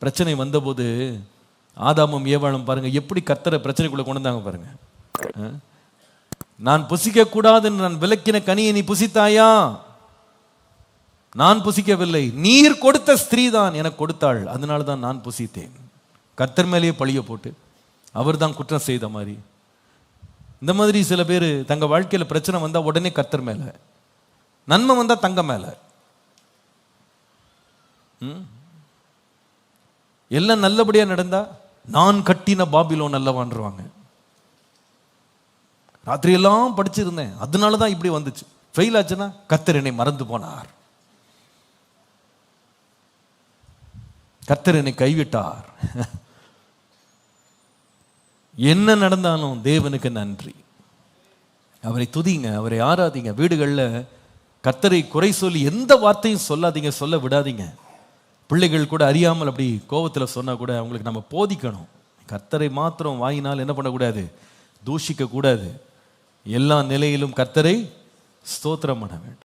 பிரச்சனை வந்தபோது ஆதாமும் ஏவாளும் பாருங்க எப்படி கர்த்தரை பிரச்சனைக்குள்ள கொண்டு வந்தாங்க பாருங்க. நான் புசிக்க கூடாதுன்னு நான் விலக்கின கனியை நீ புசித்தாயா? நான் புசிக்கவில்லை, நீர் கொடுத்த ஸ்திரீ தான் எனக்கு கொடுத்தாள், அதனால தான் நான் புசித்தேன். கர்த்தர் மேலேயே பழிய போட்டு அவர் தான் குற்றம் செய்த மாதிரி. இந்த மாதிரி சில பேர் தங்க வாழ்க்கையில் பிரச்சனை வந்தா உடனே கர்த்தர் மேல, நன்மை வந்தா தங்க மேல, எல்லாம் நல்லபடியா நடந்தா நான் கட்டின பாபிலோன் அல்லவான்றுவாங்க. ராத்திரி எல்லாம் படிச்சிருந்தேன் அதனாலதான் இப்படி வந்துச்சு. ஃபெயில் ஆச்சுன்னா கர்த்தர் என்னை மறந்து போனார், கர்த்தர் என்னை கைவிட்டார். என்ன நடந்தாலும் தேவனுக்கு நன்றி, அவரை துதிங்க, அவரை ஆராதிங்க. வீடுகளில் கர்த்தரை குறை சொல்லி எந்த வார்த்தையும் சொல்லாதீங்க, சொல்ல விடாதீங்க. பிள்ளைகள் கூட அறியாமல் அப்படி கோபத்தில் சொன்னால் கூட அவங்களுக்கு நம்ம போதிக்கணும். கர்த்தரை மாத்திரம் வாங்கினால் என்ன பண்ணக்கூடாது, தூஷிக்க கூடாது. எல்லா நிலையிலும் கர்த்தரை ஸ்தோத்திரம் பண்ண வேண்டும்.